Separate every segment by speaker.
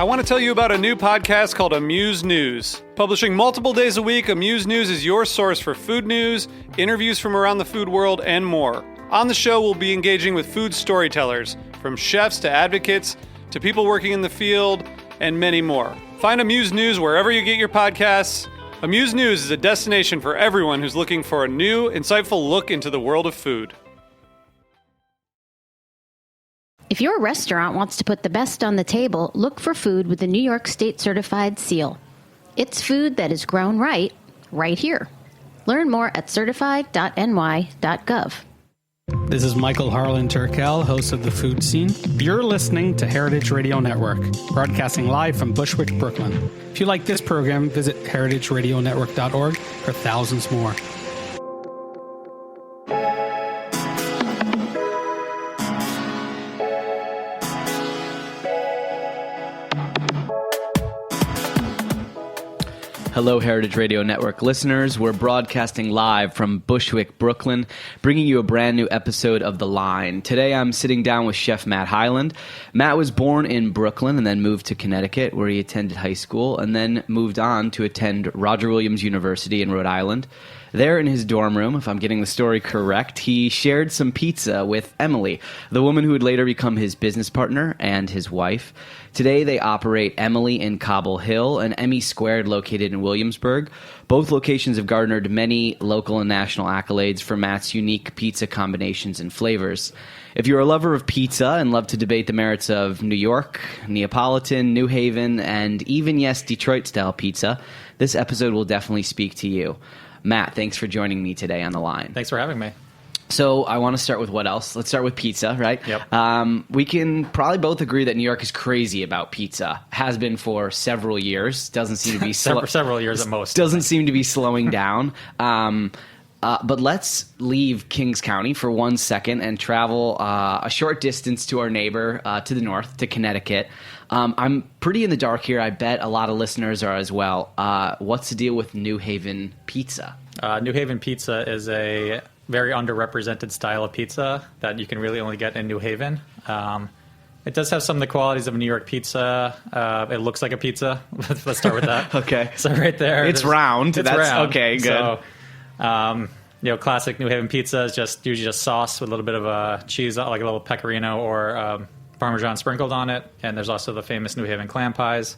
Speaker 1: I want to tell you about a new podcast called Amuse News. Publishing multiple days a week, Amuse News is your source for food news, interviews from around the food world, and more. On the show, we'll be engaging with food storytellers, from chefs to advocates to people working in the field, and many more. Find Amuse News wherever you get your podcasts. Amuse News is a destination for everyone who's looking for a new, insightful look into the world of food.
Speaker 2: If your restaurant wants to put the best on the table, look for food with the New York State Certified Seal. It's food that is grown right here. Learn more at certified.ny.gov.
Speaker 3: This is Michael Harlan Turkel, host of The Food Scene. You're listening to Heritage Radio Network, broadcasting live from Bushwick, Brooklyn. If you like this program, visit heritageradionetwork.org for thousands more.
Speaker 4: Hello, Heritage Radio Network listeners. We're broadcasting live from Bushwick, Brooklyn, bringing you a brand new episode of The Line. Today, I'm sitting down with Chef Matt Hyland. Matt was born in Brooklyn and then moved to Connecticut, where he attended high school, and then moved on to attend Roger Williams University in Rhode Island. There in his dorm room, if I'm getting the story correct, he shared some pizza with Emily, the woman who would later become his business partner and his wife. Today, they operate Emily in Cobble Hill and Emmy Squared located in Williamsburg. Both locations have garnered many local and national accolades for Matt's unique pizza combinations and flavors. If you're a lover of pizza and love to debate the merits of New York, Neapolitan, New Haven, and even, yes, Detroit-style pizza, this episode will definitely speak to you. Matt, thanks for joining me today on The Line.
Speaker 5: Thanks for having me.
Speaker 4: So I want to start with what else? Let's start with pizza, right?
Speaker 5: Yep.
Speaker 4: We can probably both agree that New York is crazy about pizza. Has been for several years. Doesn't seem to be
Speaker 5: several years at most.
Speaker 4: Doesn't seem to be slowing down. But let's leave Kings County for 1 second and travel a short distance to our neighbor to the north, to Connecticut. I'm pretty in the dark here. I bet a lot of listeners are as well. What's the deal with New Haven pizza?
Speaker 5: New Haven pizza is a very underrepresented style of pizza that you can really only get in New Haven. It does have some of the qualities of a New York pizza. It looks like a pizza. Let's start with that.
Speaker 4: Okay.
Speaker 5: So right there.
Speaker 4: It's round.
Speaker 5: It's round.
Speaker 4: Okay, good.
Speaker 5: So, classic New Haven pizza is usually just sauce with a little bit of a cheese, like a little pecorino or Parmesan sprinkled on it. And there's also the famous New Haven clam pies.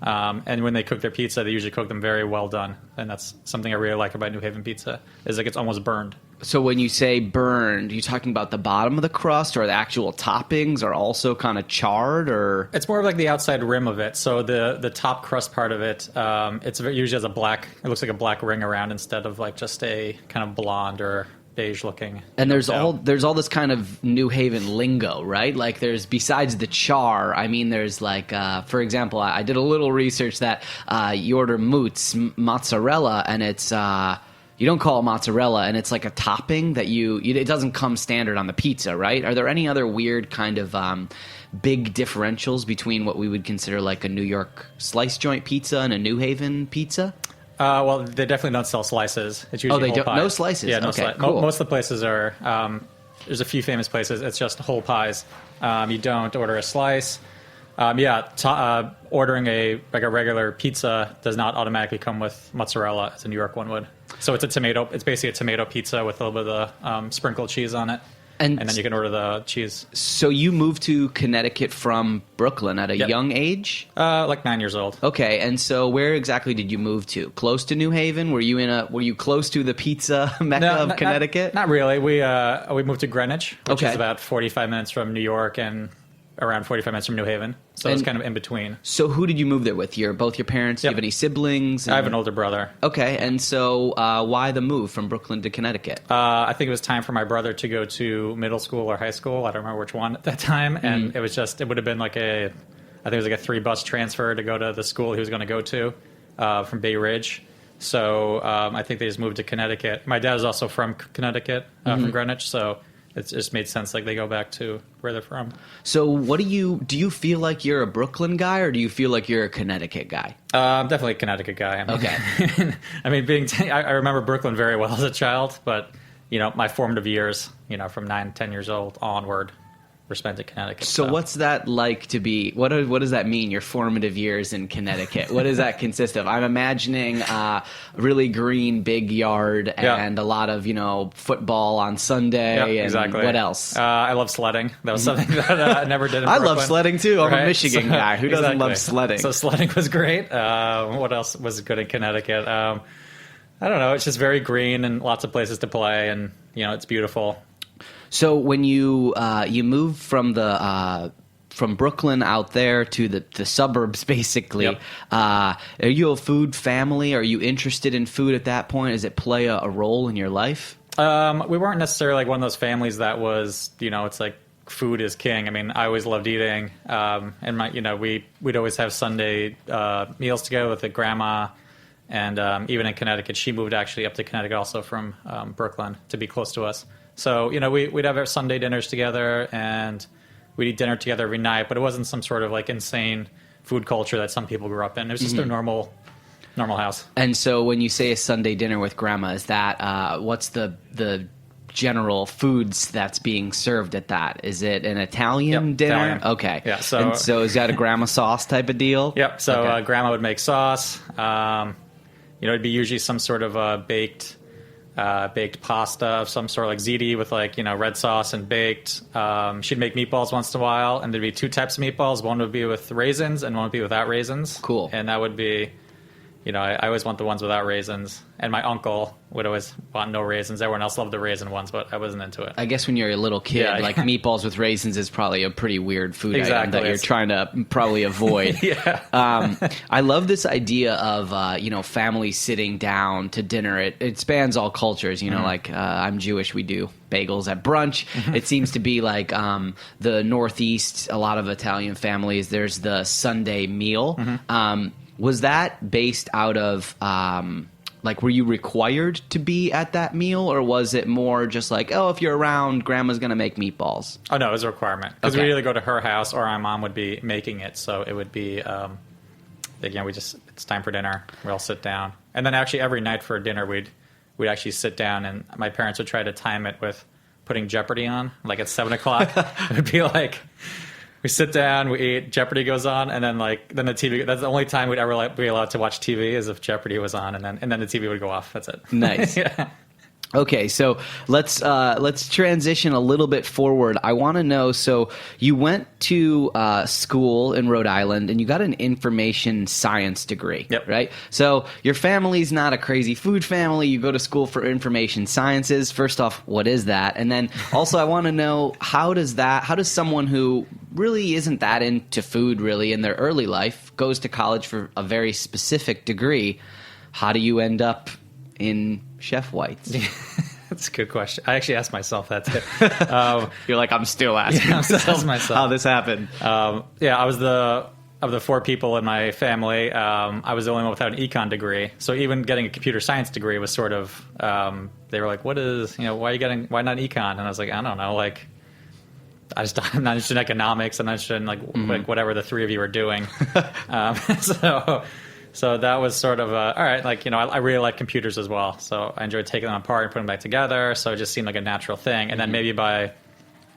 Speaker 5: And when they cook their pizza, they usually cook them very well done. And that's something I really like about New Haven pizza, is it gets almost burned.
Speaker 4: So when you say burned, are you talking about the bottom of the crust, or the actual toppings are also kind of charred? Or
Speaker 5: it's more of like the outside rim of it. So the top crust part of it, usually has it looks like a black ring around instead of like just a kind of blonde or beige looking.
Speaker 4: And there's all this kind of New Haven lingo, right? Like there's, besides the char, I mean, there's like, for example, I did a little research that you order mozzarella, and it's you don't call it mozzarella, and it's like a topping that it doesn't come standard on the pizza, right? Are there any other weird kind of big differentials between what we would consider like a New York slice joint pizza and a New Haven pizza?
Speaker 5: Well, they definitely don't sell slices. It's usually whole pies.
Speaker 4: No slices?
Speaker 5: Yeah, no
Speaker 4: okay, cool.
Speaker 5: Most of the places are, there's a few famous places, it's just whole pies. You don't order a slice. Ordering a regular pizza does not automatically come with mozzarella, as a New York one would. So it's basically a tomato pizza with a little bit of the sprinkled cheese on it. And then you can order the cheese. So you moved to Connecticut from Brooklyn at a young age? Like 9 years old.
Speaker 4: Okay, and so where exactly did you move to? Close to New Haven? Were you close to the pizza mecca of Connecticut?
Speaker 5: Not really. We moved to Greenwich, which is about 45 minutes from New York and around 45 minutes from New Haven. So it's kind of in between.
Speaker 4: So who did you move there with? Both your parents? Yep. Do you have any siblings?
Speaker 5: I have an older brother.
Speaker 4: Okay, and so why the move from Brooklyn to Connecticut?
Speaker 5: I think it was time for my brother to go to middle school or high school. I don't remember which one at that time. And it would have been like I think it was like a 3-bus transfer to go to the school he was going to go to from Bay Ridge. So I think they just moved to Connecticut. My dad is also from Connecticut, from Greenwich, so it just made sense. Like they go back to where they're from. So
Speaker 4: do you feel like you're a Brooklyn guy, or do you feel like you're a Connecticut guy?
Speaker 5: I'm definitely a Connecticut guy.
Speaker 4: Okay.
Speaker 5: I mean, I remember Brooklyn very well as a child, but my formative years, from 9, 10 years old onward, were spent in Connecticut.
Speaker 4: So what's that like to be? What does that mean? Your formative years in Connecticut. What does that consist of? I'm imagining a really green big yard and a lot of football on Sunday.
Speaker 5: Yeah,
Speaker 4: and
Speaker 5: exactly.
Speaker 4: What else?
Speaker 5: I love sledding. That was something that I never did in
Speaker 4: I
Speaker 5: Brooklyn.
Speaker 4: love sledding too. I'm a
Speaker 5: Right?
Speaker 4: Michigan guy. Who doesn't
Speaker 5: Exactly.
Speaker 4: love sledding?
Speaker 5: So sledding was great. What else was good in Connecticut? I don't know. It's just very green and lots of places to play, and it's beautiful.
Speaker 4: So when you moved from from Brooklyn out there to the suburbs, basically,
Speaker 5: Yep.
Speaker 4: Are you a food family? Are you interested in food at that point? Does it play a role in your life?
Speaker 5: We weren't necessarily like one of those families that was, it's like food is king. I mean, I always loved eating, and we'd always have Sunday meals together with the grandma, and even in Connecticut, she moved actually up to Connecticut also from Brooklyn to be close to us. So we'd have our Sunday dinners together, and we'd eat dinner together every night. But it wasn't some sort of like insane food culture that some people grew up in. It was just a normal house.
Speaker 4: And so when you say a Sunday dinner with grandma, is that what's the general foods that's being served at that? Is it an Italian dinner?
Speaker 5: Italian.
Speaker 4: Okay.
Speaker 5: Yeah.
Speaker 4: So is that a grandma sauce type of deal?
Speaker 5: Yep. So
Speaker 4: Okay.
Speaker 5: grandma would make sauce. It'd be usually some sort of baked pasta of some sort, like ziti with red sauce and baked. She'd make meatballs once in a while, and there'd be two types of meatballs. One would be with raisins, and one would be without raisins.
Speaker 4: Cool.
Speaker 5: And that would be, I always want the ones without raisins. And my uncle would always want no raisins. Everyone else loved the raisin ones, but I wasn't into it.
Speaker 4: I guess when you're a little kid,
Speaker 5: Yeah.
Speaker 4: like meatballs with raisins is probably a pretty weird food item
Speaker 5: Exactly.
Speaker 4: that you're trying to probably avoid.
Speaker 5: Yeah.
Speaker 4: I love this idea of, families sitting down to dinner. It spans all cultures, I'm Jewish, we do bagels at brunch. It seems to be like the Northeast, a lot of Italian families, there's the Sunday meal. Was that based out of, were you required to be at that meal, or was it more just like, oh, if you're around, grandma's going to make meatballs?
Speaker 5: Oh, no, it was a requirement. Because
Speaker 4: Okay.
Speaker 5: we'd either go to her house or my mom would be making it. So it would be, it's time for dinner. We all sit down. And then actually every night for dinner, we'd actually sit down, and my parents would try to time it with putting Jeopardy on, like at 7 o'clock. It would be like, we sit down, we eat, Jeopardy goes on, and then then the TV. That's the only time we'd ever be allowed to watch TV is if Jeopardy was on, and then the TV would go off. That's it.
Speaker 4: Nice.
Speaker 5: Yeah.
Speaker 4: Okay, so let's transition a little bit forward. I want to know. So you went to school in Rhode Island, and you got an information science degree.
Speaker 5: Yep.
Speaker 4: Right. So your family's not a crazy food family. You go to school for information sciences. First off, what is that? And then also, I want to know how does someone who really isn't that into food really in their early life goes to college for a very specific degree? How do you end up in Chef White's?
Speaker 5: That's a good question. I actually asked myself that too.
Speaker 4: You're like, I'm still asking
Speaker 5: I'm still asking myself
Speaker 4: how this happened.
Speaker 5: I was of the four people in my family, I was the only one without an econ degree. So even getting a computer science degree was sort of, they were like, why not econ? And I was like, I don't know, I'm not interested in economics. I'm not interested in like whatever the three of you are doing. So that was sort of all right. I really like computers as well, so I enjoyed taking them apart and putting them back together. So it just seemed like a natural thing. And then maybe by,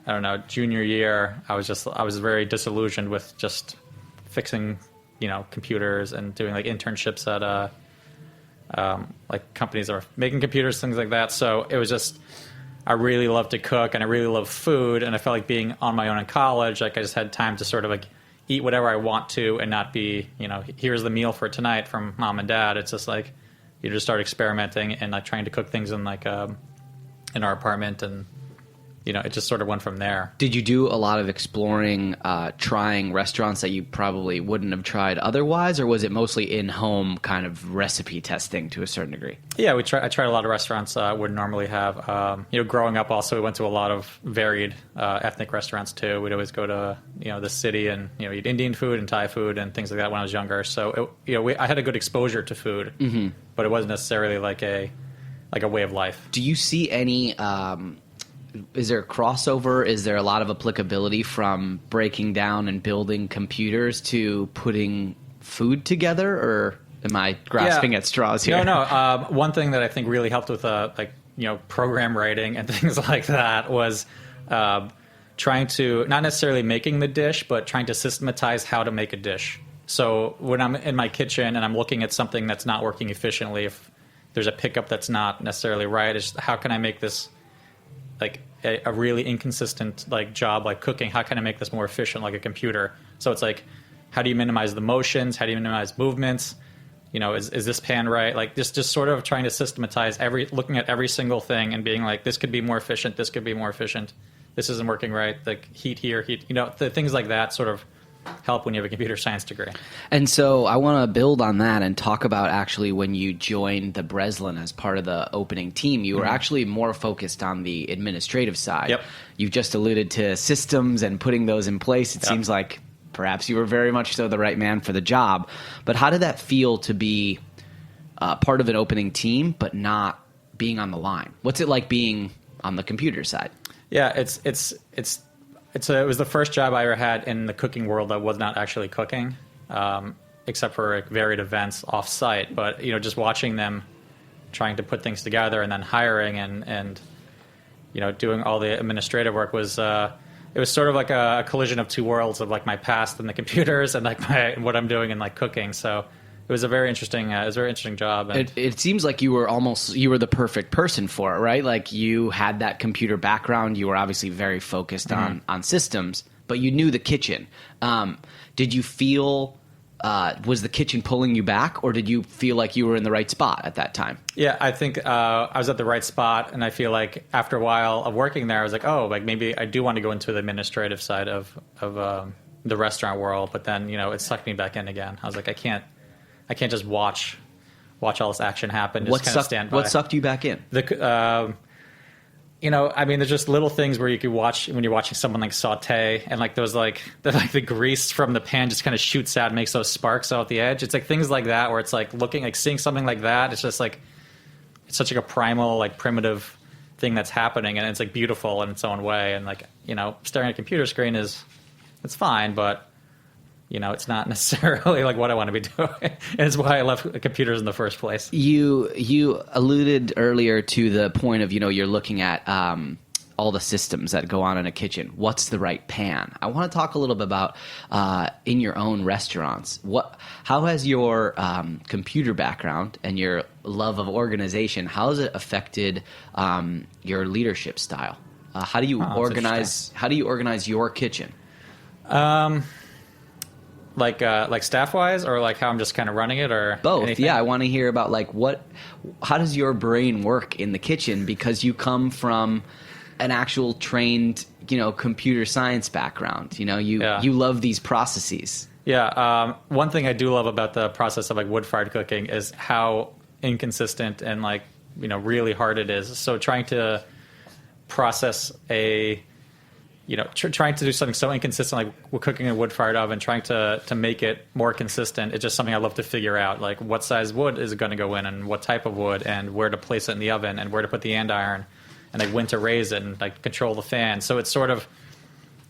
Speaker 5: I don't know, junior year, I was very disillusioned with just fixing, computers and doing like internships at like companies that are making computers, things like that. So it was just, I really love to cook and I really love food, and I felt like being on my own in college, like I just had time to sort of like eat whatever I want to and not be, here's the meal for tonight from mom and dad. It's just like you just start experimenting and like trying to cook things in in our apartment, and it just sort of went from there.
Speaker 4: Did you do a lot of exploring, trying restaurants that you probably wouldn't have tried otherwise, or was it mostly in-home kind of recipe testing to a certain degree?
Speaker 5: Yeah, I tried a lot of restaurants I wouldn't normally have. Growing up also, we went to a lot of varied ethnic restaurants too. We'd always go to, the city and, eat Indian food and Thai food and things like that when I was younger. So, I had a good exposure to food, but it wasn't necessarily like a way of life.
Speaker 4: Do you see any... is there a crossover? Is there a lot of applicability from breaking down and building computers to putting food together, or am I grasping at straws here?
Speaker 5: No. One thing that I think really helped with program writing and things like that was trying to, not necessarily making the dish, but trying to systematize how to make a dish. So when I'm in my kitchen and I'm looking at something that's not working efficiently, if there's a pickup that's not necessarily right, it's how can I make this like a really inconsistent like job like cooking? How can I make this more efficient like a computer? So it's like, how do you minimize the motions? How do you minimize movements? You know, is this pan right? Like just sort of trying to systematize looking at every single thing and being like, this could be more efficient. This could be more efficient. This isn't working right. Like heat here, the things like that sort of help when you have a computer science degree.
Speaker 4: And so I want to build on that and talk about actually when you joined the Breslin as part of the opening team, you were actually more focused on the administrative side.
Speaker 5: Yep.
Speaker 4: You've just alluded to systems and putting those in place. It seems like perhaps you were very much so the right man for the job. But how did that feel to be part of an opening team but not being on the line? What's it like being on the computer side?
Speaker 5: Yeah, it was the first job I ever had in the cooking world that was not actually cooking, except for like varied events off-site. But just watching them trying to put things together and then hiring and doing all the administrative work was it was sort of like a collision of two worlds of like my past and the computers and like what I'm doing in like cooking. So it was a very interesting job. And
Speaker 4: it seems like you were the perfect person for it, right? Like you had that computer background. You were obviously very focused on systems, but you knew the kitchen. Did you feel, was the kitchen pulling you back, or did you feel like you were in the right spot at that time?
Speaker 5: Yeah, I think I was at the right spot, and I feel like after a while of working there, I was like, oh, like maybe I do want to go into the administrative side of the restaurant world, but then, it sucked me back in again. I was like, I can't just watch all this action happen. Just kind of stand by.
Speaker 4: What sucked you back in?
Speaker 5: There's just little things where you could watch when you're watching someone like saute, and like those the grease from the pan just kind of shoots out and makes those sparks out the edge. It's like things like that where it's like seeing something like that. It's just like it's such like a primal, like primitive thing that's happening, and it's like beautiful in its own way. And like staring at a computer screen it's fine, but it's not necessarily like what I want to be doing. And it's why I left computers in the first place.
Speaker 4: You alluded earlier to the point of, you're looking at all the systems that go on in a kitchen. What's the right pan? I want to talk a little bit about in your own restaurants. How has your computer background and your love of organization, how has it affected your leadership style? How do you organize your kitchen?
Speaker 5: Like staff wise, or like how I'm just kind of running it, or
Speaker 4: both?
Speaker 5: Anything?
Speaker 4: Yeah, I want to hear about how does your brain work in the kitchen, because you come from an actual trained, computer science background. You love these processes.
Speaker 5: Yeah. One thing I do love about the process of like wood-fired cooking is how inconsistent and like really hard it is. So trying to process trying to do something so inconsistent, like we're cooking in a wood-fired oven, trying to make it more consistent. It's just something I love to figure out, like what size wood is it going to go in, and what type of wood, and where to place it in the oven, and where to put the andiron, and like when to raise it, and like control the fan. So it's sort of,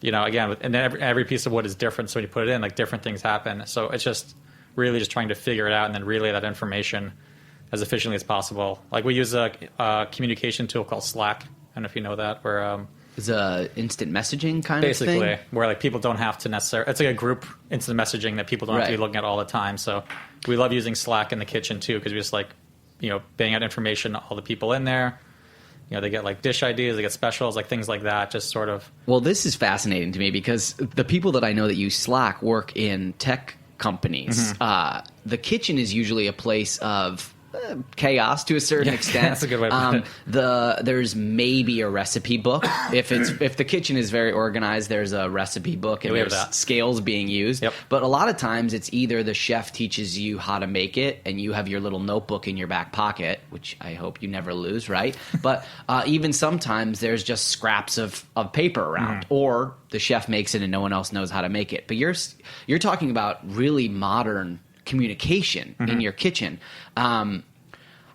Speaker 5: again, and every piece of wood is different. So when you put it in, like different things happen. So it's just really just trying to figure it out and then relay that information as efficiently as possible. Like we use a communication tool called Slack. I don't know if you know that, where
Speaker 4: it's a instant messaging kind of thing?
Speaker 5: Basically, where like people don't have to necessarily... It's like a group instant messaging that people don't have to be looking at all the time. So we love using Slack in the kitchen too, because we just like, bang out information to all the people in there. They get like dish ideas, they get specials, like things like that, just sort of...
Speaker 4: Well, this is fascinating to me because the people that I know that use Slack work in tech companies.
Speaker 5: Mm-hmm.
Speaker 4: The kitchen is usually a place of chaos to a certain extent.
Speaker 5: That's a good way to put it.
Speaker 4: There's maybe a recipe book. If the kitchen is very organized, there's a recipe book and there's scales being used.
Speaker 5: Yep.
Speaker 4: But a lot of times it's either the chef teaches you how to make it and you have your little notebook in your back pocket, which I hope you never lose, right? But even sometimes there's just scraps of paper around, or the chef makes it and no one else knows how to make it. But you're talking about really modern communication in your kitchen.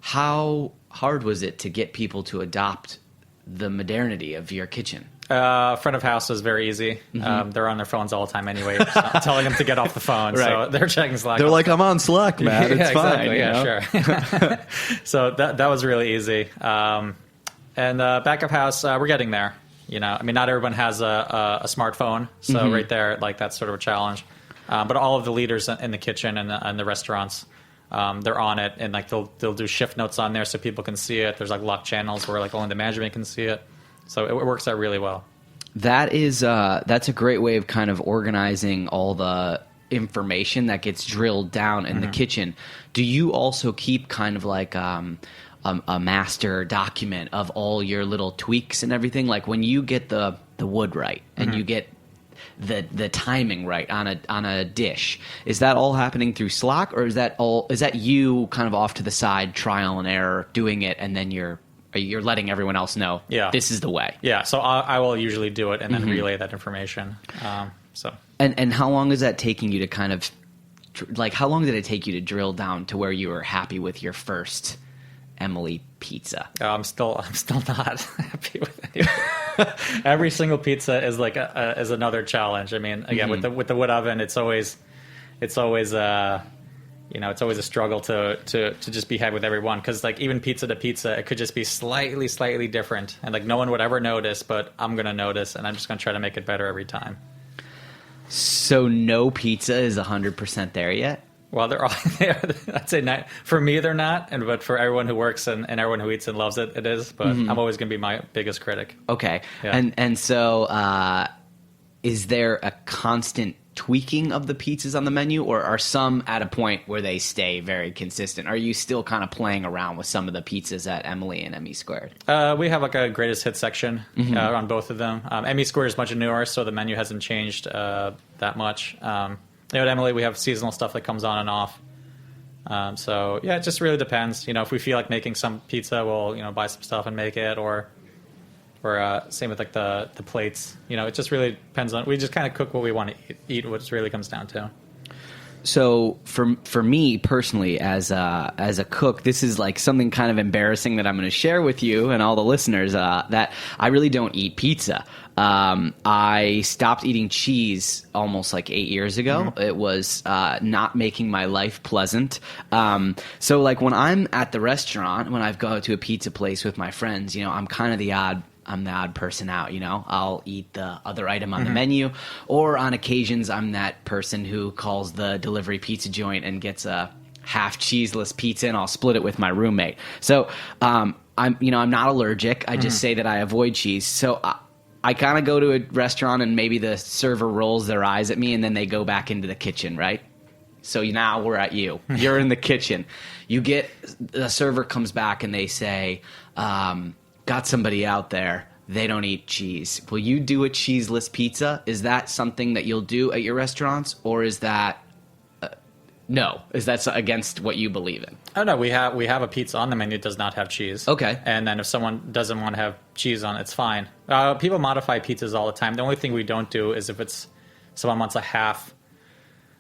Speaker 4: How hard was it to get people to adopt the modernity of your kitchen?
Speaker 5: Front of house was very easy. They're on their phones all the time anyway, telling them to get off the phone. Right. So they're checking Slack.
Speaker 6: They're like, I'm on Slack, Matt. It's fine.
Speaker 5: Exactly. Yeah, sure. So that was really easy. And back of house, we're getting there. I mean, not everyone has a smartphone, so right there, like that's sort of a challenge. But all of the leaders in the kitchen and the restaurants, they're on it, and like they'll do shift notes on there so people can see it. There's like locked channels where like only the management can see it, so it works out really well.
Speaker 4: That's a great way of kind of organizing all the information that gets drilled down in the kitchen. Do you also keep kind of like a master document of all your little tweaks and everything? Like when you get the wood right and you get the timing right on a dish, is that all happening through Slack, or is that you kind of off to the side, trial and error, doing it, and then you're letting everyone else know this is the way?
Speaker 5: Yeah, so I will usually do it and then relay that information.
Speaker 4: And how long is that taking you to kind of like, how long did it take you to drill down to where you were happy with your first Emily pizza?
Speaker 5: I'm still not happy with it. Every single pizza is like is another challenge. I mean, again, with the wood oven, it's always it's always a struggle to just be had with everyone, because like even pizza to pizza, it could just be slightly different, and like no one would ever notice, but I'm gonna notice, and I'm just gonna try to make it better every time.
Speaker 4: So no pizza is 100% there yet?
Speaker 5: Well, they're all there. I'd say not. For me, they're not, but for everyone who works and everyone who eats and loves it, it is. But I'm always going to be my biggest critic.
Speaker 4: Okay.
Speaker 5: Yeah.
Speaker 4: And so is there a constant tweaking of the pizzas on the menu, or are some at a point where they stay very consistent? Are you still kind of playing around with some of the pizzas at Emily and Emmy Squared?
Speaker 5: We have like a greatest hit section on both of them. Emmy Squared is much newer, so the menu hasn't changed that much. At Emily, we have seasonal stuff that comes on and off. So yeah, it just really depends. If we feel like making some pizza, we'll buy some stuff and make it, or same with like the plates. It just really depends on. We just kind of cook what we want to eat. What it really comes down to.
Speaker 4: So for me personally, as a cook, this is like something kind of embarrassing that I'm going to share with you and all the listeners, that I really don't eat pizza. I stopped eating cheese almost like 8 years ago. It was not making my life pleasant. So like when I'm at the restaurant, when I go to a pizza place with my friends, I'm kind of the odd person out, I'll eat the other item on the menu, or on occasions I'm that person who calls the delivery pizza joint and gets a half cheeseless pizza, and I'll split it with my roommate. So I'm not allergic. I just say that I avoid cheese. So I kind of go to a restaurant and maybe the server rolls their eyes at me and then they go back into the kitchen, right? So now we're at you. You're in the kitchen. The server comes back and they say, got somebody out there, they don't eat cheese. Will you do a cheeseless pizza? Is that something that you'll do at your restaurants, or is that no? Is that against what you believe in?
Speaker 5: Oh no, we have a pizza on the menu that does not have cheese.
Speaker 4: Okay.
Speaker 5: And then if someone doesn't want to have cheese on it, it's fine. People modify pizzas all the time. The only thing we don't do is if someone wants a half,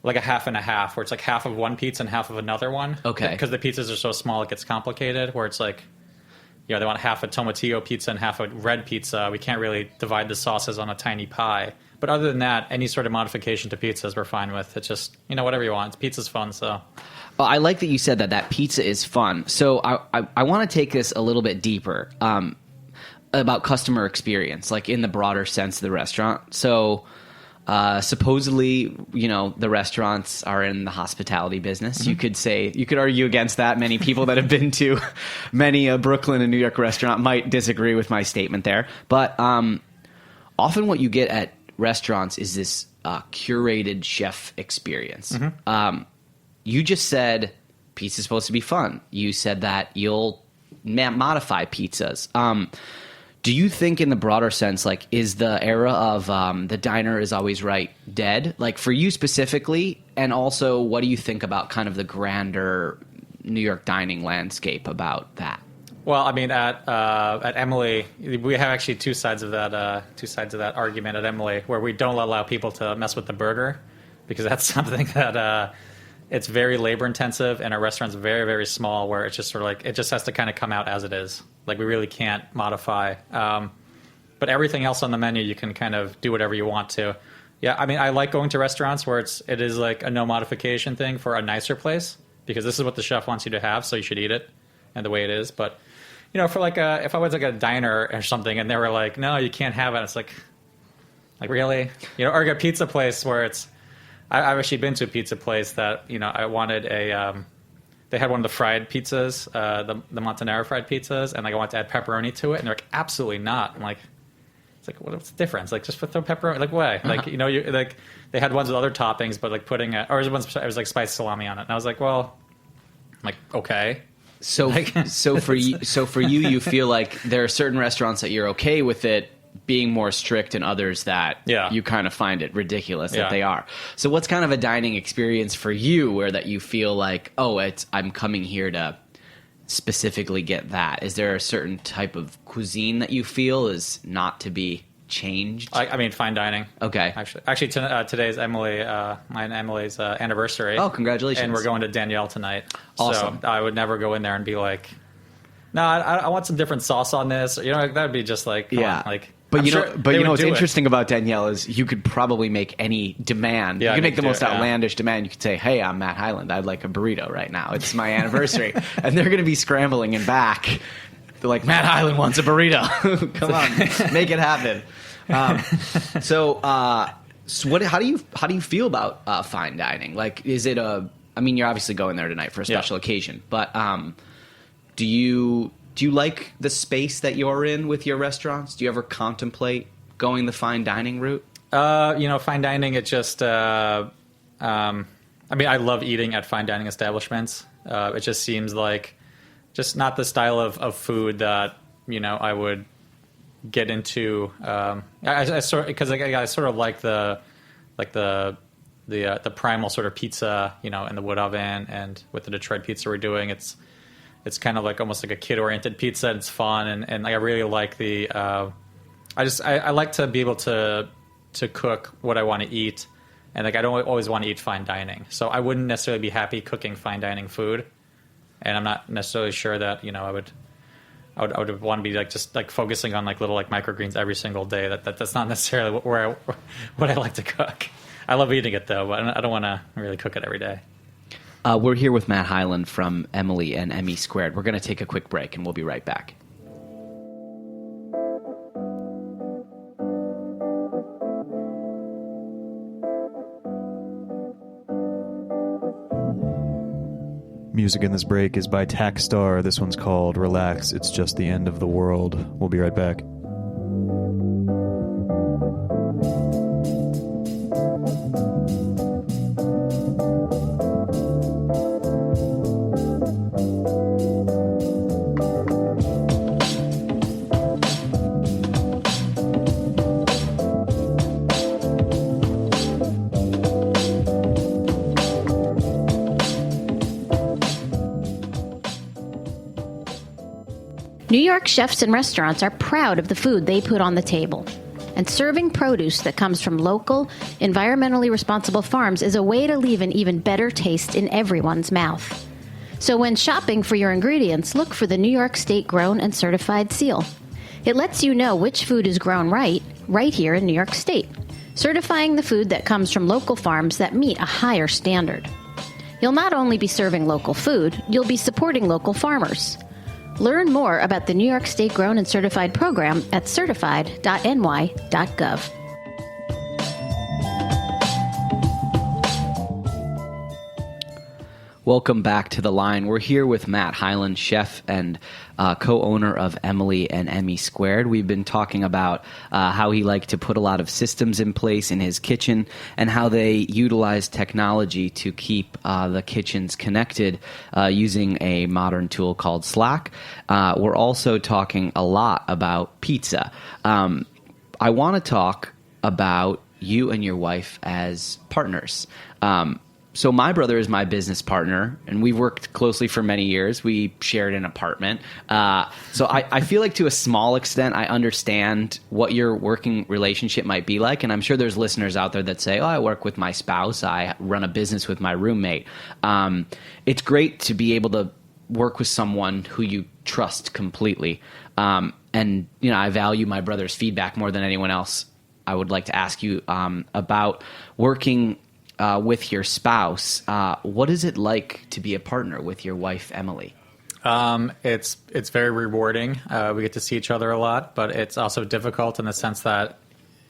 Speaker 5: like a half and a half, where it's like half of one pizza and half of another one.
Speaker 4: Okay.
Speaker 5: Because the pizzas are so small, it gets complicated, where it's like, they want half a tomatillo pizza and half a red pizza. We can't really divide the sauces on a tiny pie. But other than that, any sort of modification to pizzas we're fine with. It's just, whatever you want. Pizza's fun, so.
Speaker 4: Well, I like that you said that pizza is fun. So I want to take this a little bit deeper about customer experience, like in the broader sense of the restaurant. So supposedly, the restaurants are in the hospitality business. You could argue against that. Many people that have been to many a Brooklyn and New York restaurant might disagree with my statement there. But often what you get at restaurants is this curated chef experience. You just said pizza's supposed to be fun. You said that you'll modify pizzas. Do you think in the broader sense, like, is the era of the diner is always right dead? Like, for you specifically, and also what do you think about kind of the grander New York dining landscape about that?
Speaker 5: Well, I mean, at Emily, we have actually two sides of that argument at Emily, where we don't allow people to mess with the burger, because that's something that it's very labor intensive, and our restaurant's very, very small, where it's just sort of like, it just has to kind of come out as it is. Like, we really can't modify. But everything else on the menu, you can kind of do whatever you want to. Yeah, I mean, I like going to restaurants where it is like a no modification thing for a nicer place, because this is what the chef wants you to have, so you should eat it and the way it is. But for like if I was like a diner or something and they were like, no, you can't have it. It's like really? Or like a pizza place where I've actually been to a pizza place that, I wanted they had one of the fried pizzas, the Montanaro fried pizzas, and like I wanted to add pepperoni to it. And they're like, absolutely not. I'm like, it's like, what's the difference? Like, just throw pepperoni. Like, why? Like, like they had ones with other toppings, but like putting it was like spiced salami on it. And I was like, well, I'm like, okay.
Speaker 4: So for you, you feel like there are certain restaurants that you're okay with it being more strict and others that you kind of find it ridiculous that they are. So what's kind of a dining experience for you where that you feel like, I'm coming here to specifically get that? Is there a certain type of cuisine that you feel is not to be changed?
Speaker 5: I mean, fine dining.
Speaker 4: Okay.
Speaker 5: Actually, today's mine and Emily's anniversary.
Speaker 4: Oh, congratulations.
Speaker 5: And we're going to Danielle tonight.
Speaker 4: Awesome.
Speaker 5: So I would never go in there and be like, no, I want some different sauce on this. That would be just like, come on, like.
Speaker 4: But what's interesting about Danielle is you could probably make any demand. You could make the most outlandish demand. You could say, hey, I'm Matt Hyland. I'd like a burrito right now. It's my anniversary. And they're going to be scrambling in back. They're like, Matt Hyland wants a burrito. Come on, make it happen. So how do you feel about fine dining? Like, is it you're obviously going there tonight for a special occasion, but do you like the space that you're in with your restaurants? Do you ever contemplate going the fine dining route?
Speaker 5: Fine dining, it just, I love eating at fine dining establishments. It just seems like just not the style of food that, I would get into. I sort of like the primal sort of pizza, in the wood oven, and with the Detroit pizza we're doing, it's kind of like almost like a kid-oriented pizza. It's fun, and I really like the. I like to be able to cook what I want to eat, and like I don't always want to eat fine dining. So I wouldn't necessarily be happy cooking fine dining food, and I'm not necessarily sure that I would want to be like just like focusing on like little like microgreens every single day. That's not necessarily what I like to cook. I love eating it though, but I don't want to really cook it every day.
Speaker 4: We're here with Matt Hyland from Emily and Emmy Squared. We're going to take a quick break, and we'll be right back.
Speaker 6: Music in this break is by Tackstar. This one's called Relax, It's Just the End of the World. We'll be right back.
Speaker 2: New York chefs and restaurants are proud of the food they put on the table. And serving produce that comes from local, environmentally responsible farms is a way to leave an even better taste in everyone's mouth. So when shopping for your ingredients, look for the New York State Grown and Certified seal. It lets you know which food is grown right here in New York State, certifying the food that comes from local farms that meet a higher standard. You'll not only be serving local food, you'll be supporting local farmers. Learn more about the New York State Grown and Certified program at certified.ny.gov.
Speaker 4: Welcome back to The Line. We're here with Matt Hyland, chef and co-owner of Emily and Emmy Squared. We've been talking about how he liked to put a lot of systems in place in his kitchen and how they utilize technology to keep the kitchens connected using a modern tool called Slack. We're also talking a lot about pizza. I want to talk about you and your wife as partners. So my brother is my business partner, and we've worked closely for many years. We shared an apartment. So I feel like to a small extent, I understand what your working relationship might be like. And I'm sure there's listeners out there that say, I work with my spouse. I run a business with my roommate. It's great to be able to work with someone who you trust completely. And, I value my brother's feedback more than anyone else. I would like to ask you about working with your spouse. What is it like to be a partner with your wife, Emily?
Speaker 5: It's very rewarding. We get to see each other a lot, but it's also difficult in the sense that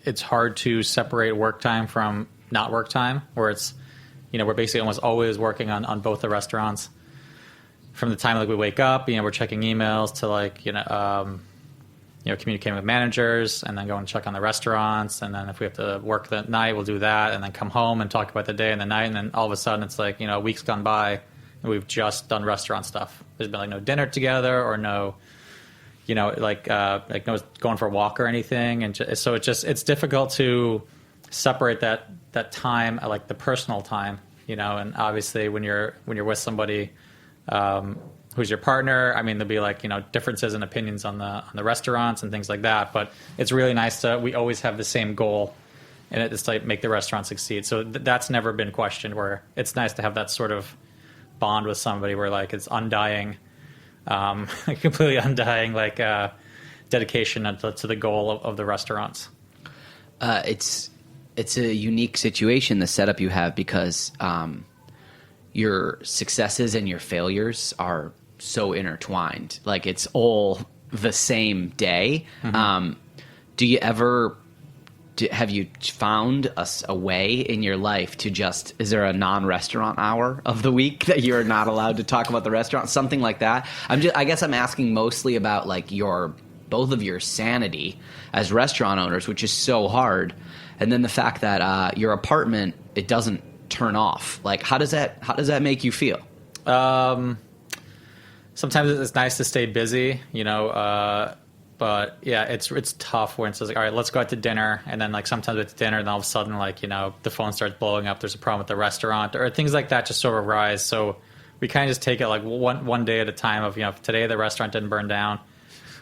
Speaker 5: it's hard to separate work time from not work time, where it's, we're basically almost always working on both the restaurants. From the time we wake up, we're checking emails to communicating with managers, and then go and check on the restaurants, and then if we have to work that night, we'll do that, and then come home and talk about the day and the night, and then all of a sudden it's a week's gone by and we've just done restaurant stuff. There's been no dinner together or no, no going for a walk or anything, and so it's difficult to separate that time, like the personal time, and obviously when you're with somebody who's your partner, there'll be differences in opinions on the restaurants and things like that, but it's really nice we always have the same goal, and it's make the restaurant succeed. So that's never been questioned, where it's nice to have that sort of bond with somebody where it's undying, completely undying, dedication to the goal of the restaurants.
Speaker 4: It's a unique situation, the setup you have, because your successes and your failures are so intertwined. It's all the same day. Mm-hmm. Have you found a way in your life to is there a non-restaurant hour of the week that you're not allowed to talk about the restaurant? Something like that. I guess I'm asking mostly about both of your sanity as restaurant owners, which is so hard. And then the fact that your apartment, it doesn't turn off. How does that make you feel?
Speaker 5: Sometimes it's nice to stay busy, but yeah, it's tough when it's all right, let's go out to dinner, and then sometimes it's dinner, and all of a sudden the phone starts blowing up. There's a problem with the restaurant, or things like that just sort of rise. So we kind of just take it one day at a time. Of if today the restaurant didn't burn down,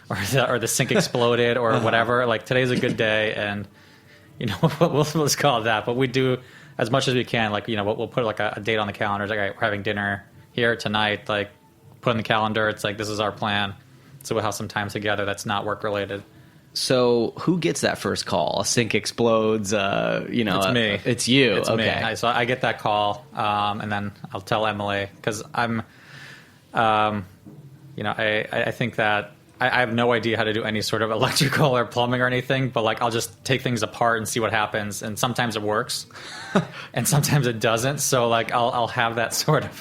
Speaker 5: or the sink exploded, or whatever. Today's a good day, and we'll just call it that. But we do as much as we can. We'll put a date on the calendar. It's all right, we're having dinner here tonight. Put in the calendar. It's this is our plan. So we'll have some time together that's not work related.
Speaker 4: So who gets that first call? A sink explodes. It's
Speaker 5: me.
Speaker 4: It's you.
Speaker 5: It's
Speaker 4: okay.
Speaker 5: me. So I get that call, and then I'll tell Emily, because I'm, I think that I have no idea how to do any sort of electrical or plumbing or anything, but I'll just take things apart and see what happens. And sometimes it works, and sometimes it doesn't. So I'll have that sort of,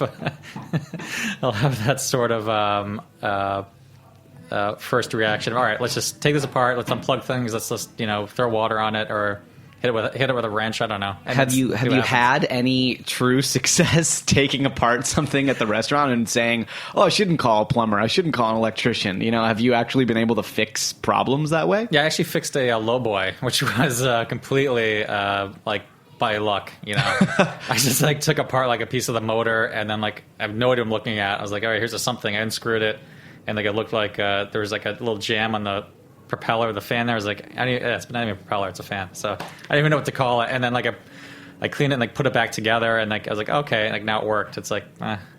Speaker 5: first reaction. All right, let's just take this apart. Let's unplug things. Let's just throw water on it, or hit it with a wrench. I don't know. And
Speaker 4: have you had any true success taking apart something at the restaurant and saying, "Oh, I shouldn't call a plumber. I shouldn't call an electrician"? Have you actually been able to fix problems that way?
Speaker 5: Yeah, I actually fixed a lowboy, which was completely by luck. I just took apart a piece of the motor, and then I have no idea what I'm looking at. I was all right, here's something. I unscrewed it, and it looked like there was a little jam on the propeller of the fan. There was it's not even a propeller, it's a fan. So I didn't even know what to call it. And then I cleaned it and put it back together, and I was okay, now it worked. It's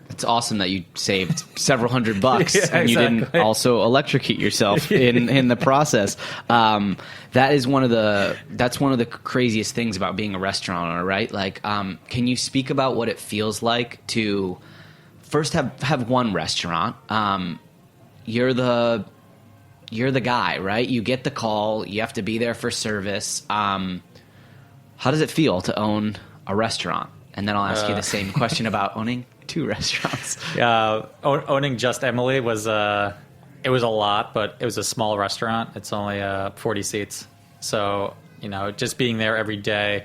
Speaker 4: It's awesome that you saved several $100
Speaker 5: yeah,
Speaker 4: and you
Speaker 5: exactly.
Speaker 4: didn't also electrocute yourself in the process. That's one of the craziest things about being a restaurant owner, right? Can you speak about what it feels like to first have one restaurant? You're the guy, right? You get the call. You have to be there for service. How does it feel to own a restaurant? And then I'll ask you the same question about owning 2 restaurants.
Speaker 5: Owning just Emily was it was a lot, but it was a small restaurant. It's only 40 seats, so just being there every day.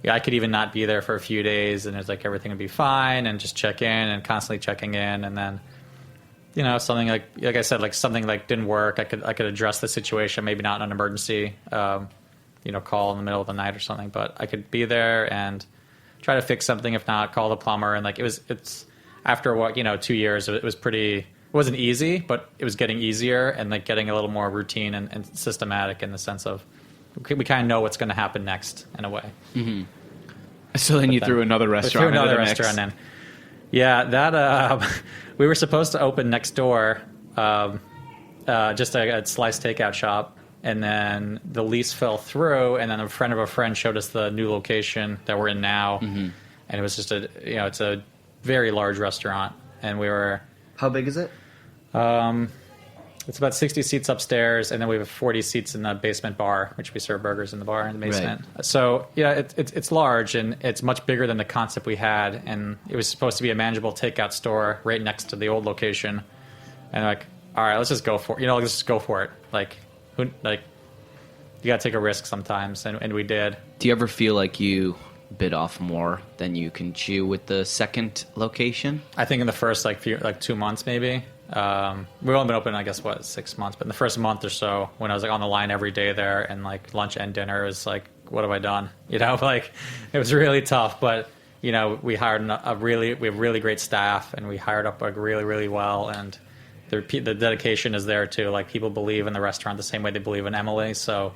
Speaker 5: I could even not be there for a few days, and it's everything would be fine, and just check in and constantly checking in, and then. Something like I said, something didn't work. I could address the situation, maybe not an emergency, call in the middle of the night or something, but I could be there and try to fix something. If not, call the plumber. And it's after 2 years, it was pretty. It wasn't easy, but it was getting easier and getting a little more routine and systematic in the sense of we kind of know what's going to happen next in a way.
Speaker 4: Mm-hmm. So then you threw another restaurant.
Speaker 5: Threw another restaurant in. Yeah, that we were supposed to open next door, just a slice takeout shop, and then the lease fell through, and then a friend of a friend showed us the new location that we're in now, and it was just it's a very large restaurant, and we were.
Speaker 4: How big is it?
Speaker 5: It's about 60 seats upstairs, and then we have 40 seats in the basement bar, which we serve burgers in the bar in the basement. Right. So, yeah, it's large, and it's much bigger than the concept we had. And it was supposed to be a manageable takeout store right next to the old location. And like, all right, let's just go for it. Let's just go for it. You got to take a risk sometimes, and we did.
Speaker 4: Do you ever feel like you bit off more than you can chew with the second location?
Speaker 5: I think in the first 2 months maybe. We've only been open, I guess, 6 months, but in the first month or so, when I was on the line every day there, and lunch and dinner, it was what have I done? It was really tough. But we hired we have really great staff, and we hired up really, really well, and the dedication is there too. People believe in the restaurant the same way they believe in Emily, so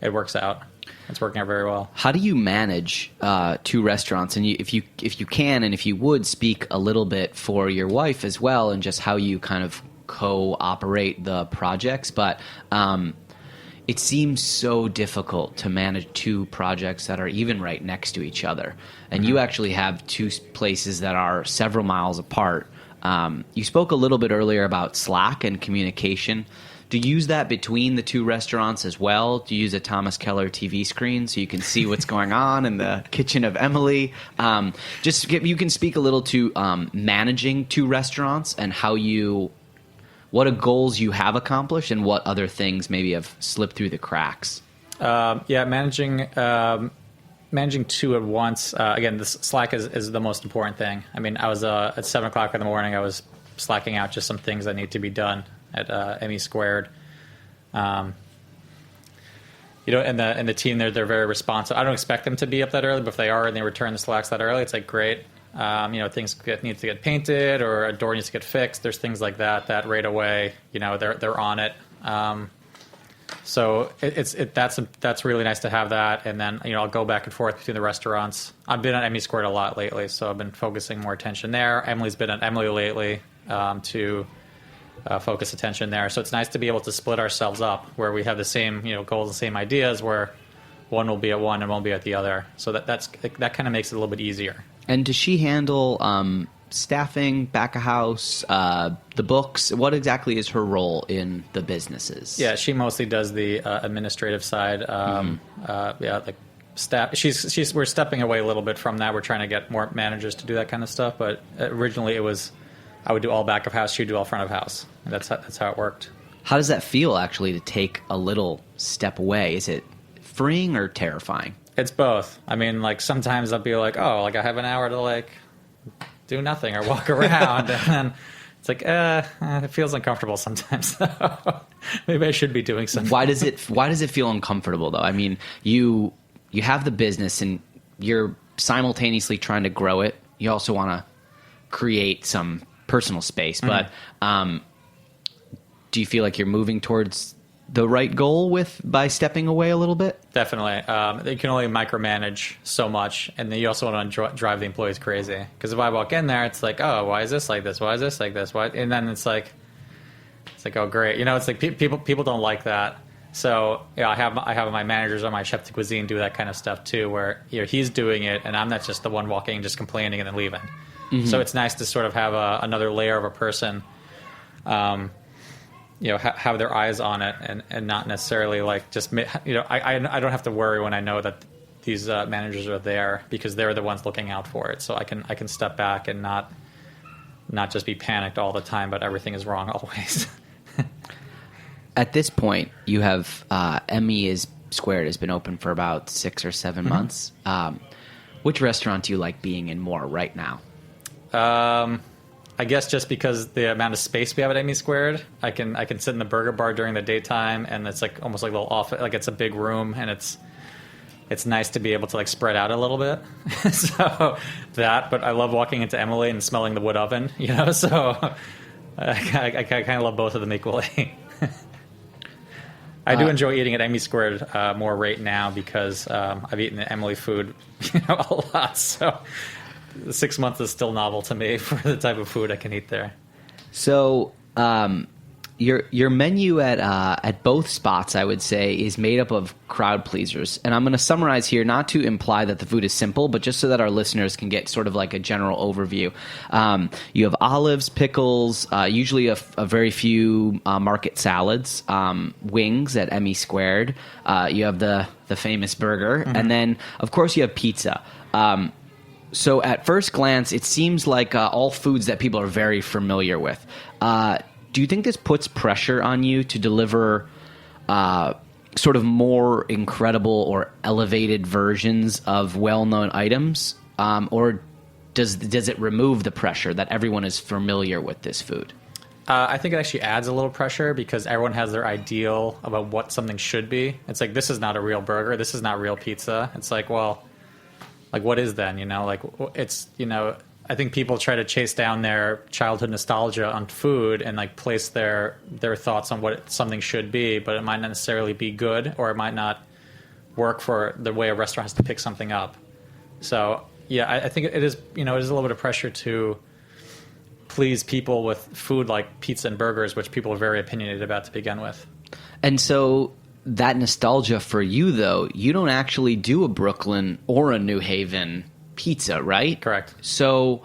Speaker 5: it works out. It's working out very well.
Speaker 4: How do you manage 2 restaurants? And if you can, and if you would, speak a little bit for your wife as well, and just how you kind of co-operate the projects. But it seems so difficult to manage 2 projects that are even right next to each other. And you actually have 2 places that are several miles apart. You spoke a little bit earlier about Slack and communication. Do you use that between the 2 restaurants as well? Do you use a Thomas Keller TV screen so you can see what's going on in the kitchen of Emily? You can speak a little to managing 2 restaurants and what goals you have accomplished and what other things maybe have slipped through the cracks.
Speaker 5: Managing 2 at once. Again, this Slack is the most important thing. I mean, I was at 7 o'clock in the morning, I was slacking out just some things that need to be done at Emmy Squared. And the team, they're very responsive. I don't expect them to be up that early, but if they are and they return the Slacks that early, it's great. Things need to get painted, or a door needs to get fixed. There's things like that right away. They're on it. So that's really nice to have that. And then I'll go back and forth between the restaurants. I've been at Emmy Squared a lot lately, so I've been focusing more attention there. Emily's been at Emily lately to focus attention there. So it's nice to be able to split ourselves up where we have the same goals, the same ideas, where one will be at one and one will be at the other. So that kind of makes it a little bit easier.
Speaker 4: And does she handle staffing, back of house, the books? What exactly is her role in the businesses?
Speaker 5: Yeah, she mostly does the administrative side. Staff. We're stepping away a little bit from that. We're trying to get more managers to do that kind of stuff. But originally it was I would do all back of house, she'd do all front of house. And that's how it worked.
Speaker 4: How does that feel, actually, to take a little step away? Is it freeing or terrifying?
Speaker 5: It's both. I mean, sometimes I'll be like, I have an hour to do nothing or walk around, and then it's it feels uncomfortable sometimes. Maybe I should be doing something.
Speaker 4: Why does it feel uncomfortable though? I mean, you have the business and you're simultaneously trying to grow it. You also want to create some personal space, but do you feel like you're moving towards the right goal by stepping away a little bit?
Speaker 5: Definitely. You can only micromanage so much, and then you also want to drive the employees crazy. Because if I walk in there, it's why is this like this? Why is this like this? Why? And then it's oh great, it's people don't like that. So I have my managers or my chef de cuisine do that kind of stuff too, where he's doing it, and I'm not just the one walking, just complaining and then leaving. Mm-hmm. So it's nice to sort of have another layer of a person. Have their eyes on it and not necessarily I don't have to worry when I know that these managers are there, because they're the ones looking out for it. So I can step back and not just be panicked all the time, but everything is wrong always.
Speaker 4: At this point, you have Emmy is Squared has been open for about 6 or 7 months. Which restaurant do you like being in more right now?
Speaker 5: I guess just because the amount of space we have at Emmy Squared, I can sit in the burger bar during the daytime, and it's almost like a little office. It's a big room, and it's nice to be able to spread out a little bit. So but I love walking into Emily and smelling the wood oven. So I kind of love both of them equally. I do enjoy eating at Emmy Squared more right now, because I've eaten the Emily food a lot. So 6 months is still novel to me for the type of food I can eat there.
Speaker 4: So your menu at both spots, I would say, is made up of crowd pleasers. And I'm going to summarize here, not to imply that the food is simple, but just so that our listeners can get sort of like a general overview. You have olives, pickles, usually a very few market salads, wings at Emmy Squared. You have the famous burger, and then of course you have pizza. So at first glance, it seems like all foods that people are very familiar with. Do you think this puts pressure on you to deliver sort of more incredible or elevated versions of well-known items, or does it remove the pressure that everyone is familiar with this food?
Speaker 5: I think it actually adds a little pressure because everyone has their ideal about what something should be. It's like, this is not a real burger. This is not real pizza. It's like, well, like, what is then? Like, it's, I think people try to chase down their childhood nostalgia on food and like place their thoughts on what something should be, but it might not necessarily be good, or it might not work for the way a restaurant has to pick something up. So yeah, I think it is, it is a little bit of pressure to please people with food like pizza and burgers, which people are very opinionated about to begin with.
Speaker 4: And so that nostalgia for you, though, you don't actually do a Brooklyn or a New Haven pizza, right?
Speaker 5: Correct.
Speaker 4: So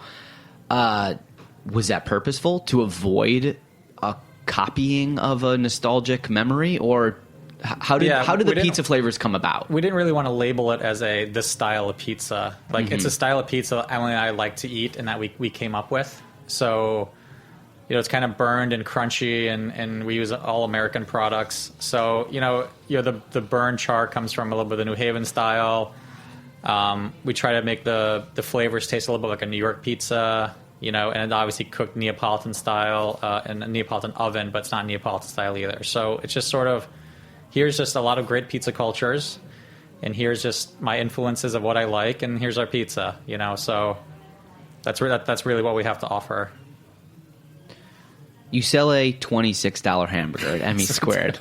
Speaker 4: was that purposeful to avoid a copying of a nostalgic memory, or how did the pizza flavors come about?
Speaker 5: We didn't really want to label it as this style of pizza. Like, it's a style of pizza Emily and I like to eat and that we came up with. So, it's kind of burned and crunchy, and we use all American products. So, the burned char comes from a little bit of the New Haven style. We try to make the flavors taste a little bit like a New York pizza, and obviously cooked Neapolitan style in a Neapolitan oven, but it's not Neapolitan style either. So it's just sort of, here's just a lot of great pizza cultures, and here's just my influences of what I like, and here's our pizza, So that's really what we have to offer.
Speaker 4: You sell a $26 hamburger at Emmy Squared.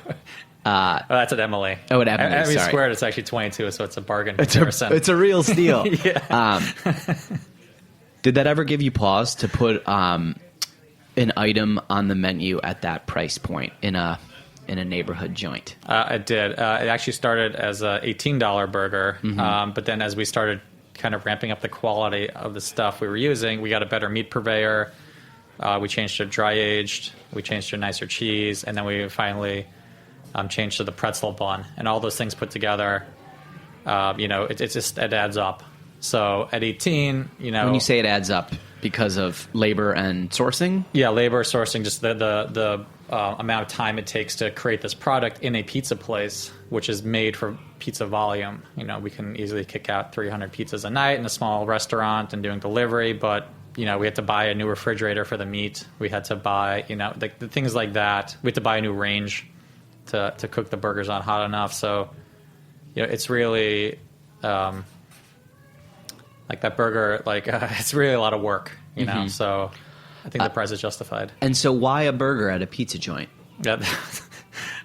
Speaker 5: That's at Emily.
Speaker 4: Oh, at Emily,
Speaker 5: Emmy
Speaker 4: sorry.
Speaker 5: Squared, it's actually 22, so it's a bargain.
Speaker 4: It's a real steal.
Speaker 5: Yeah.
Speaker 4: Did that ever give you pause to put an item on the menu at that price point in a neighborhood joint?
Speaker 5: It did. It actually started as a $18 burger, but then as we started kind of ramping up the quality of the stuff we were using, we got a better meat purveyor. We changed to dry aged. We changed to nicer cheese, and then we finally changed to the pretzel bun. And all those things put together, it adds up. So at 18,
Speaker 4: when you say it adds up, because of labor and sourcing?
Speaker 5: Yeah, labor, sourcing, just the amount of time it takes to create this product in a pizza place, which is made for pizza volume. We can easily kick out 300 pizzas a night in a small restaurant and doing delivery, but we had to buy a new refrigerator for the meat. We had to buy, the things like that. We had to buy a new range to cook the burgers on hot enough. So, it's really like that burger, it's really a lot of work, So I think the price is justified.
Speaker 4: And so why a burger at a pizza joint?
Speaker 5: Yeah.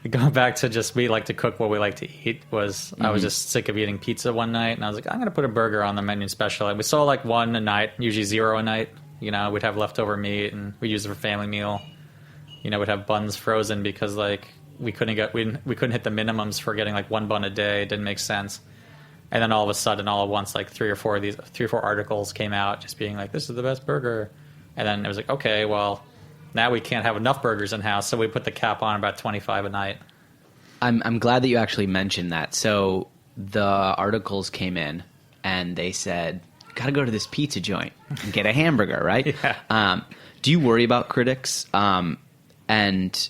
Speaker 5: Going back to just we like to cook what we like to eat was I was just sick of eating pizza one night, and I was like, I'm going to put a burger on the menu special. And we saw one a night, usually 0 a night. We'd have leftover meat, and we'd use it for family meal. We'd have buns frozen because we couldn't hit the minimums for getting 1 bun a day. It didn't make sense. And then all of a sudden, all at once, 3 or 4 articles came out just being like, this is the best burger. And then it was like, okay, well, now we can't have enough burgers in house, so we put the cap on about 25 a night.
Speaker 4: I'm glad that you actually mentioned that. So the articles came in, and they said, got to go to this pizza joint and get a hamburger, right?
Speaker 5: Yeah.
Speaker 4: Do you worry about critics? And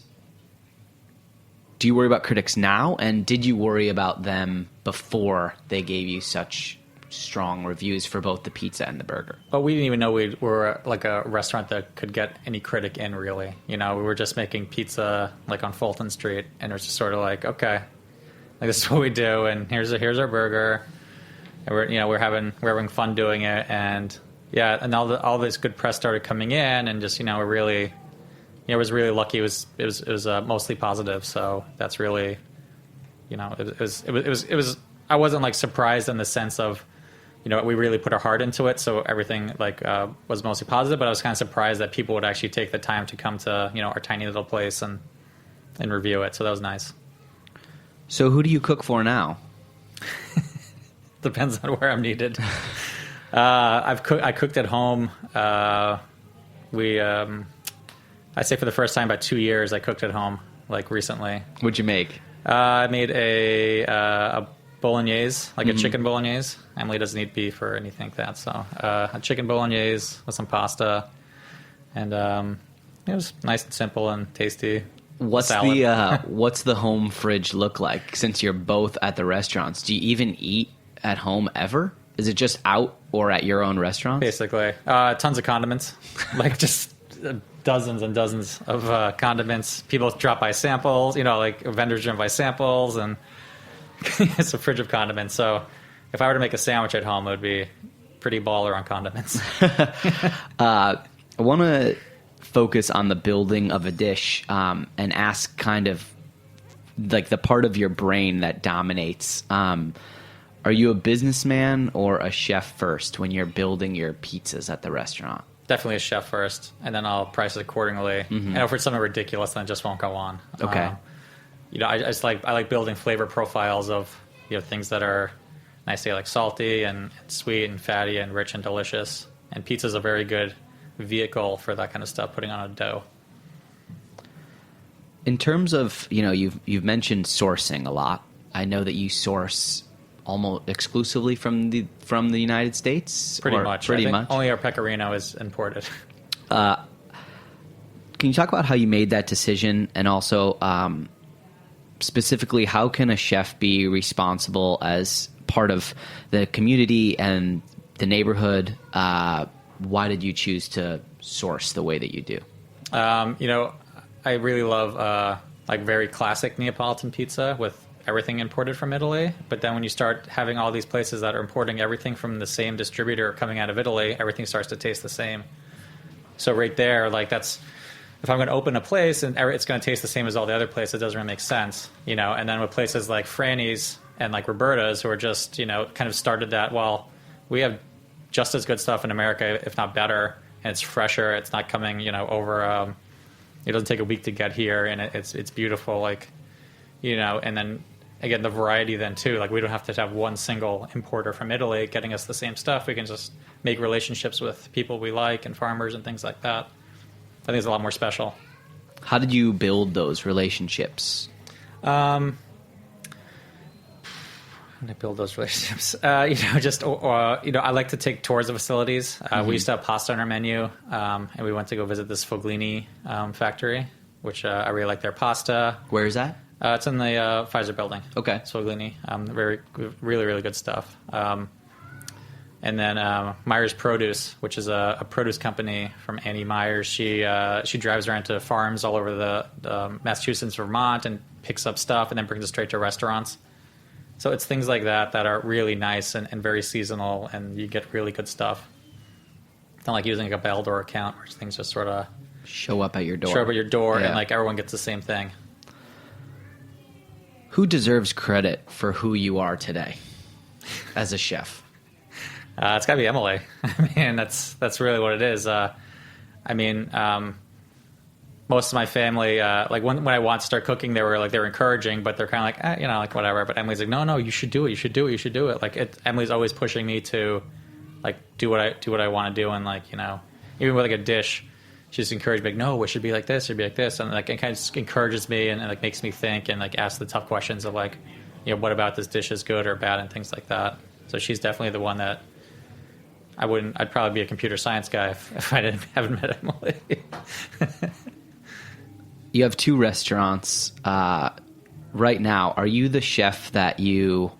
Speaker 4: do you worry about critics now? And did you worry about them before they gave you such strong reviews for both the pizza and the burger?
Speaker 5: But we didn't even know we were a restaurant that could get any critic in, really. We were just making pizza on Fulton Street, and it was just sort of okay, this is what we do, and here's our burger, and we're having fun doing it, and yeah, and all this good press started coming in, and just we're really, was really lucky. It was mostly positive, so that's really, it was. I wasn't surprised in the sense of, we really put our heart into it, so everything was mostly positive. But I was kind of surprised that people would actually take the time to come to our tiny little place and review it. So that was nice.
Speaker 4: So who do you cook for now?
Speaker 5: Depends on where I'm needed. I cooked at home. I say for the first time about 2 years I cooked at home, like recently.
Speaker 4: What'd you make?
Speaker 5: I made a bolognese, like a chicken bolognese. Emily doesn't eat beef or anything like that, so a chicken bolognese with some pasta, and it was nice and simple and tasty.
Speaker 4: What's the home fridge look like? Since you're both at the restaurants, do you even eat at home ever? Is it just out or at your own restaurants?
Speaker 5: Basically, tons of condiments, like just dozens and dozens of condiments. People drop by samples, like vendors drop by samples, and it's a fridge of condiments. So if I were to make a sandwich at home, it would be pretty baller on condiments.
Speaker 4: I want to focus on the building of a dish and ask kind of like the part of your brain that dominates. Are you a businessman or a chef first when you're building your pizzas at the restaurant?
Speaker 5: Definitely a chef first, and then I'll price it accordingly. And if it's something ridiculous, then it just won't go on.
Speaker 4: Okay.
Speaker 5: I like building flavor profiles of things that are nicely like salty and sweet and fatty and rich and delicious. And pizza's a very good vehicle for that kind of stuff, putting on a dough.
Speaker 4: In terms of you've mentioned sourcing a lot. I know that you source almost exclusively from the United States.
Speaker 5: Pretty much. Only our pecorino is imported.
Speaker 4: Can you talk about how you made that decision, and also specifically how can a chef be responsible as part of the community and the neighborhood? Why did you choose to source the way that you do?
Speaker 5: I really love like very classic Neapolitan pizza with everything imported from Italy. But then when you start having all these places that are importing everything from the same distributor coming out of Italy, everything starts to taste the same. So right there, like that's, if I'm going to open a place and it's going to taste the same as all the other places, it doesn't really make sense, And then with places like Franny's and like Roberta's, who are just, kind of started that, well, we have just as good stuff in America, if not better, and it's fresher. It's not coming, over. It doesn't take a week to get here, and it's beautiful, like, and then again, the variety then too, like we don't have to have one single importer from Italy getting us the same stuff. We can just make relationships with people we like and farmers and things like that. I think it's a lot more special.
Speaker 4: How did you build those relationships?
Speaker 5: How did I build those relationships? I like to take tours of facilities. We used to have pasta on our menu, and we went to go visit this Foglini factory, which I really like their pasta.
Speaker 4: Where is that?
Speaker 5: It's in the Pfizer building. Okay. It's Foglini. Really, really good stuff. And then Myers Produce, which is a produce company from Annie Myers. She drives around to farms all over the Massachusetts, Vermont, and picks up stuff and then brings it straight to restaurants. So it's things like that are really nice and very seasonal, and you get really good stuff. It's not like using like a Baldor account where things just sort of
Speaker 4: show up at your door.
Speaker 5: And like everyone gets the same thing.
Speaker 4: Who deserves credit for who you are today as a chef?
Speaker 5: It's got to be Emily. I mean, that's really what it is. Most of my family, like when I want to start cooking, they were encouraging, but they're kind of like, like whatever. But Emily's like, no, you should do it. You should do it. You should do it. Like Emily's always pushing me to, like, do what I want to do, and like even with like a dish, she's encouraged me, like, no, it should be like this, it should be like this, and like it kind of just encourages me and like makes me think and like ask the tough questions of like, what about this dish is good or bad and things like that. So she's definitely the one that I'd probably be a computer science guy if I haven't met Emily.
Speaker 4: You have 2 restaurants right now. Are you the chef that you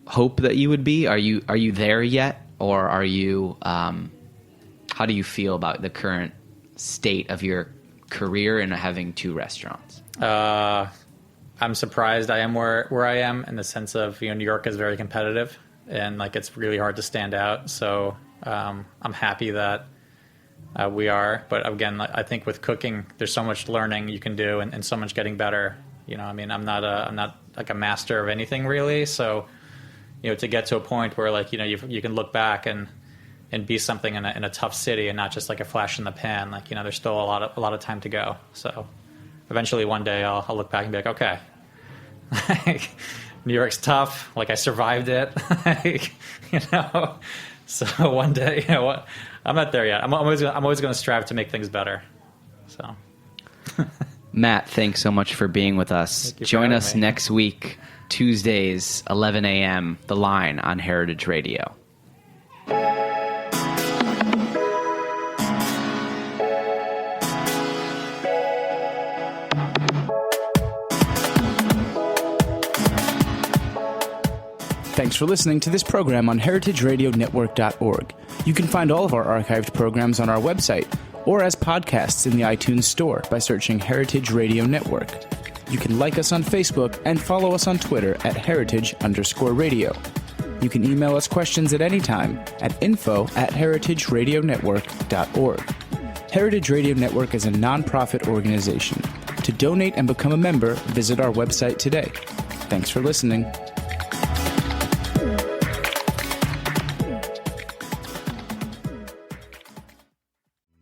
Speaker 4: hope that you would be? Are you there yet, or are you? How do you feel about the current state of your career and having 2 restaurants?
Speaker 5: I'm surprised I am where I am, in the sense of New York is very competitive and like it's really hard to stand out. So I'm happy that. We are, but again, I think with cooking, there's so much learning you can do, and so much getting better. I'm not like a master of anything really. So, to get to a point where like you can look back and be something in a tough city and not just like a flash in the pan. Like there's still a lot of time to go. So, eventually one day I'll look back and be like, okay, like, New York's tough. Like I survived it. Like, so one day, what? I'm not there yet. I'm always going to strive to make things better. So,
Speaker 4: Matt, thanks so much for being with us. Join us next week, Tuesdays, 11 a.m., The Line on Heritage Radio.
Speaker 7: Thanks for listening to this program on heritageradionetwork.org. You can find all of our archived programs on our website or as podcasts in the iTunes Store by searching Heritage Radio Network. You can like us on Facebook and follow us on Twitter at @heritage_radio. You can email us questions at any time at info@heritageradionetwork.org. Heritage Radio Network is a nonprofit organization. To donate and become a member, visit our website today. Thanks for listening.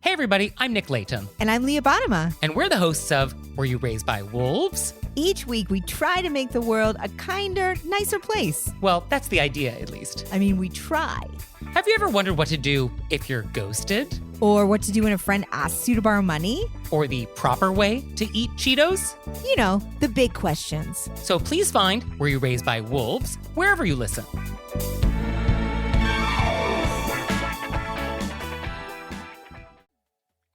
Speaker 8: Hey everybody, I'm Nick Layton.
Speaker 9: And I'm Leah Bottima.
Speaker 8: And we're the hosts of Were You Raised by Wolves?
Speaker 9: Each week we try to make the world a kinder, nicer place.
Speaker 8: Well, that's the idea, at least.
Speaker 9: I mean, we try.
Speaker 8: Have you ever wondered what to do if you're ghosted?
Speaker 9: Or what to do when a friend asks you to borrow money?
Speaker 8: Or the proper way to eat Cheetos?
Speaker 9: You know, the big questions.
Speaker 8: So please find Were You Raised by Wolves wherever you listen.